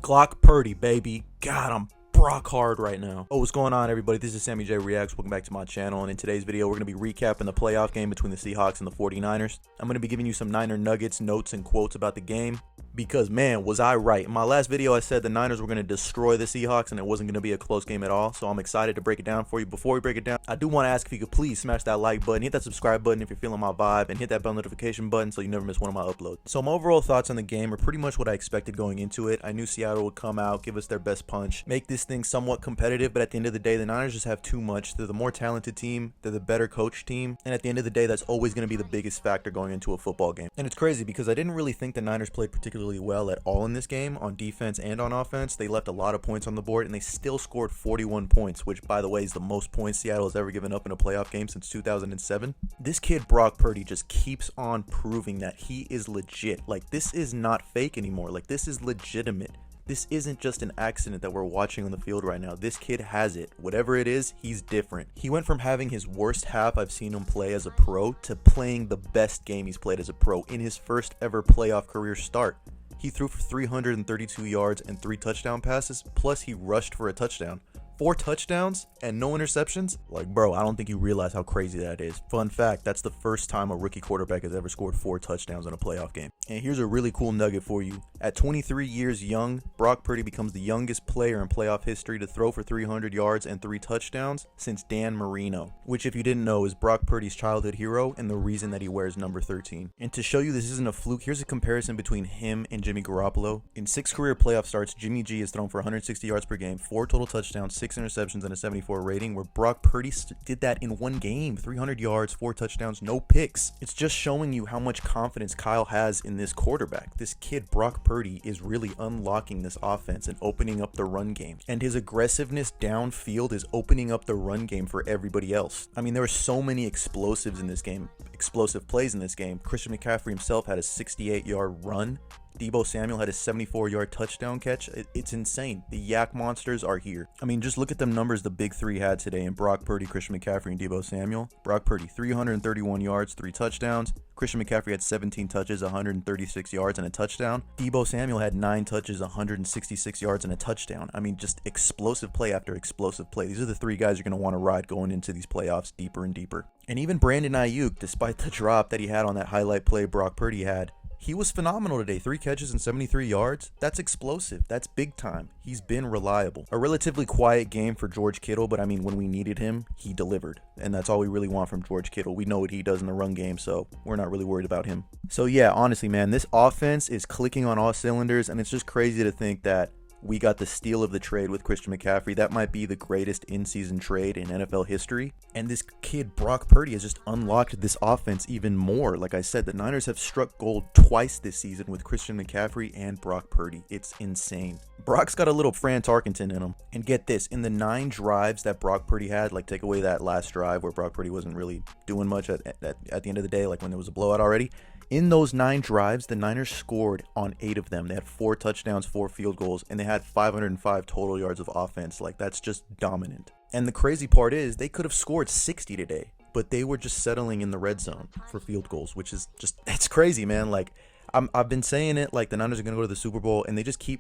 Glock Purdy, baby. God, I'm Brock hard right now. Oh, what's going on, everybody? This is Sammy J Reacts. Welcome back to my channel. And in today's video, we're going to be recapping the playoff game between the Seahawks and the 49ers. I'm going to be giving you some Niner nuggets, notes, and quotes about the game. Because, man, was I right. In my last video, I said the Niners were going to destroy the Seahawks and it wasn't going to be a close game at all. So I'm excited to break it down for you. Before we break it down, I do want to ask if you could please smash that like button, hit that subscribe button if you're feeling my vibe, and hit that bell notification button so you never miss one of my uploads. So my overall thoughts on the game are pretty much what I expected going into it. I knew Seattle would come out, give us their best punch, make this thing somewhat competitive, but at the end of the day, the Niners just have too much. They're the more talented team, they're the better coach team, and at the end of the day, that's always going to be the biggest factor going into a football game. And it's crazy because I didn't really think the Niners played particularly well at all in this game, on defense and on offense. They left a lot of points on the board and they still scored 41 points, which by the way is the most points Seattle has ever given up in a playoff game since 2007. This kid Brock Purdy just keeps on proving that he is legit. Like, this is not fake anymore. Like, this is legitimate. This isn't just an accident that we're watching on the field right now. This kid has it. Whatever it is, he's different. He went from having his worst half I've seen him play as a pro to playing the best game he's played as a pro in his first ever playoff career start. He threw for 332 yards and 3 touchdown passes, plus he rushed for a touchdown. 4 touchdowns and no interceptions? Like, bro, I don't think you realize how crazy that is. Fun fact, that's the first time a rookie quarterback has ever scored 4 touchdowns in a playoff game. And here's a really cool nugget for you. At 23 years young, Brock Purdy becomes the youngest player in playoff history to throw for 300 yards and 3 touchdowns since Dan Marino, which, if you didn't know, is Brock Purdy's childhood hero and the reason that he wears number 13. And to show you this isn't a fluke, here's a comparison between him and Jimmy Garoppolo. In 6 career playoff starts, Jimmy G has thrown for 160 yards per game, 4 total touchdowns, 6 interceptions, and a 74 rating, where Brock Purdy did that in 1 game. 300 yards, 4 touchdowns, no picks. It's just showing you how much confidence Kyle has in this quarterback. This kid, Brock Purdy, is really unlocking this offense and opening up the run game. And his aggressiveness downfield is opening up the run game for everybody else. I mean, there were so many explosives in this game, explosive plays in this game. Christian McCaffrey himself had a 68-yard run. Deebo Samuel had a 74-yard touchdown catch. It's insane. The Yak Monsters are here. I mean, just look at them numbers the big three had today in Brock Purdy, Christian McCaffrey, and Deebo Samuel. Brock Purdy, 331 yards, 3 touchdowns. Christian McCaffrey had 17 touches, 136 yards, and a touchdown. Deebo Samuel had 9 touches, 166 yards, and a touchdown. I mean, just explosive play after explosive play. These are the 3 guys you're going to want to ride going into these playoffs deeper and deeper. And even Brandon Ayuk, despite the drop that he had on that highlight play Brock Purdy had, he was phenomenal today. 3 catches and 73 yards. That's explosive. That's big time. He's been reliable. A relatively quiet game for George Kittle, but I mean, when we needed him, he delivered. And that's all we really want from George Kittle. We know what he does in the run game, so we're not really worried about him. So yeah, honestly, man, this offense is clicking on all cylinders, and it's just crazy to think that we got the steal of the trade with Christian McCaffrey. That might be the greatest in-season trade in NFL history. And this kid, Brock Purdy, has just unlocked this offense even more. Like I said, the Niners have struck gold twice this season with Christian McCaffrey and Brock Purdy. It's insane. Brock's got a little Fran Tarkenton in him. And get this, in the 9 drives that Brock Purdy had, like take away that last drive where Brock Purdy wasn't really doing much at the end of the day, like when there was a blowout already. In those 9 drives, the Niners scored on 8 of them. They had 4 touchdowns, 4 field goals, and they had 505 total yards of offense. Like, that's just dominant. And the crazy part is they could have scored 60 today, but they were just settling in the red zone for field goals, which is just, it's crazy, man. Like, I've been saying it, like the Niners are going to go to the Super Bowl, and they just keep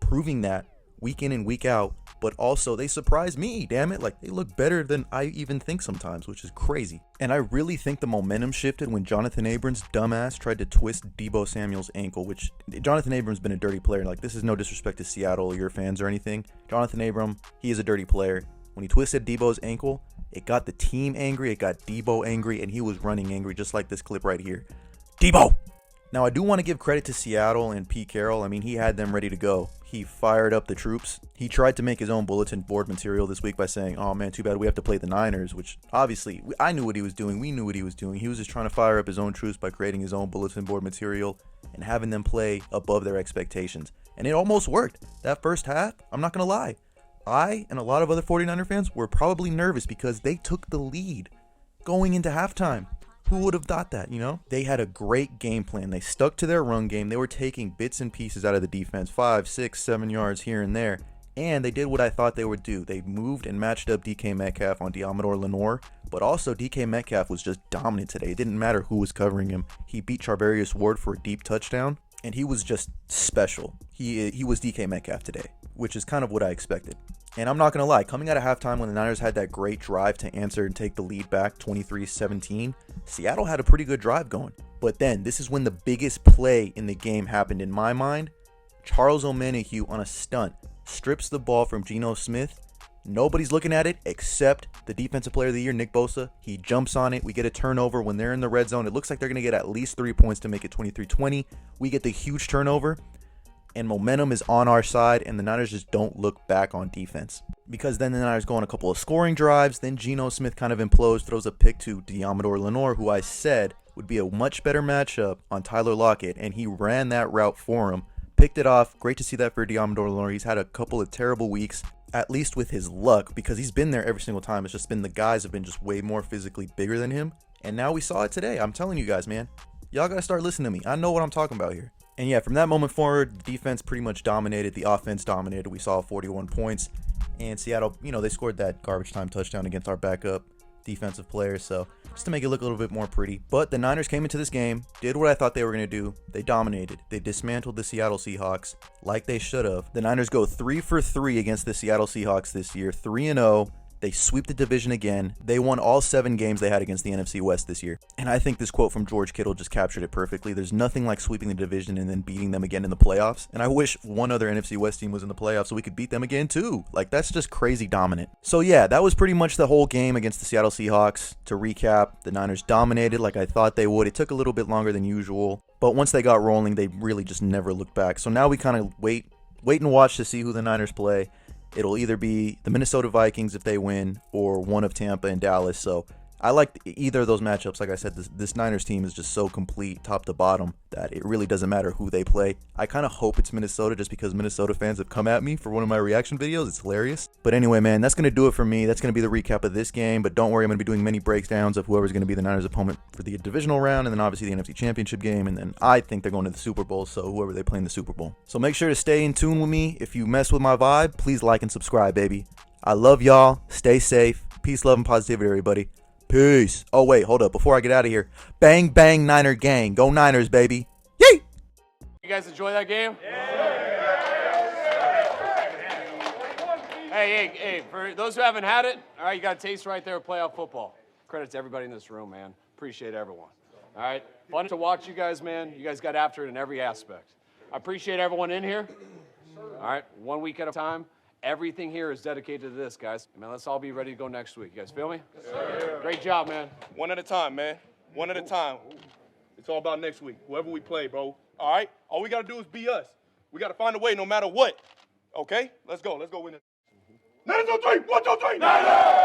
proving that week in and week out. But also, they surprise me, damn it. Like, they look better than I even think sometimes, which is crazy. And I really think the momentum shifted when Jonathan Abrams' dumbass tried to twist Deebo Samuel's ankle, which Jonathan Abrams been a dirty player. Like, this is no disrespect to Seattle or your fans or anything. Jonathan Abrams, he is a dirty player. When he twisted Deebo's ankle, it got the team angry, it got Deebo angry, and he was running angry, just like this clip right here. Deebo! Now, I do want to give credit to Seattle and Pete Carroll. I mean, he had them ready to go. He fired up the troops. He tried to make his own bulletin board material this week by saying, oh man, too bad we have to play the Niners, which obviously I knew what he was doing. We knew what he was doing. He was just trying to fire up his own troops by creating his own bulletin board material and having them play above their expectations. And it almost worked. That first half, I'm not going to lie, I and a lot of other 49er fans were probably nervous because they took the lead going into halftime. Who would have thought that, you know? They had a great game plan. They stuck to their run game. They were taking bits and pieces out of the defense, 5, 6, 7 yards here and there. And they did what I thought they would do. They moved and matched up DK Metcalf on Deommodore Lenoir. But also, DK Metcalf was just dominant today. It didn't matter who was covering him. He beat Charvarius Ward for a deep touchdown. and he was just special. He was DK Metcalf today, which is kind of what I expected. And I'm not going to lie, coming out of halftime when the Niners had that great drive to answer and take the lead back 23-17, Seattle had a pretty good drive going. But then, this is when the biggest play in the game happened in my mind. Charles Omenihu on a stunt strips the ball from Geno Smith. Nobody's looking at it except the defensive player of the year, Nick Bosa. He jumps on it. We get a turnover when they're in the red zone. It looks like they're going to get at least 3 points to make it 23-20. We get the huge turnover, and momentum is on our side, and the Niners just don't look back on defense. Because then the Niners go on a couple of scoring drives. Then Geno Smith kind of implodes, throws a pick to Deommodore Lenoir, who I said would be a much better matchup on Tyler Lockett, and he ran that route for him. Picked it off. Great to see that for Deommodore Lenoir. He's had a couple of terrible weeks, at least with his luck, because he's been there every single time. It's just been the guys have been just way more physically bigger than him. And now we saw it today. I'm telling you guys, man. Y'all got to start listening to me. I know what I'm talking about here. And yeah, from that moment forward, the defense pretty much dominated. The offense dominated. We saw 41 points. And Seattle, they scored that garbage time touchdown against our backup defensive players. So just to make it look a little bit more pretty. But the Niners came into this game, did what I thought they were going to do. They dominated. They dismantled the Seattle Seahawks like they should have. The Niners go 3 for 3 against the Seattle Seahawks this year, 3-0. They sweep the division again. They won all 7 games they had against the NFC West this year. And I think this quote from George Kittle just captured it perfectly. There's nothing like sweeping the division and then beating them again in the playoffs. And I wish one other NFC West team was in the playoffs so we could beat them again too. Like, that's just crazy dominant. So yeah, that was pretty much the whole game against the Seattle Seahawks. To recap, the Niners dominated like I thought they would. It took a little bit longer than usual. But once they got rolling, they really just never looked back. So now we kind of wait and watch to see who the Niners play. It'll either be the Minnesota Vikings if they win or one of Tampa and Dallas. So I like either of those matchups. Like I said, this Niners team is just so complete top to bottom that it really doesn't matter who they play. I kind of hope it's Minnesota just because Minnesota fans have come at me for one of my reaction videos. It's hilarious. But anyway, man, that's going to do it for me. That's going to be the recap of this game. But don't worry, I'm going to be doing many breakdowns of whoever's going to be the Niners opponent for the divisional round and then obviously the NFC Championship game. And then I think they're going to the Super Bowl, so whoever they play in the Super Bowl. So make sure to stay in tune with me. If you mess with my vibe, please like and subscribe, baby. I love y'all. Stay safe. Peace, love, and positivity, everybody. Peace. Oh, wait, hold up. Before I get out of here, bang, bang, Niner gang. Go Niners, baby. Yay! You guys enjoy that game? Yeah. Hey, for those who haven't had it, all right, you got a taste right there of playoff football. Credit to everybody in this room, man. Appreciate everyone. All right? Fun to watch you guys, man. You guys got after it in every aspect. I appreciate everyone in here. All right? 1 week at a time. Everything here is dedicated to this, guys. Man, let's all be ready to go next week. You guys feel me? Yes, sir. Great job, man. One at a time, man. One at a time. It's all about next week. Whoever we play, bro. All right? All we got to do is be us. We got to find a way no matter what. Okay? Let's go. Let's go win it. Niners on 3. 1, 2, 3. Niners!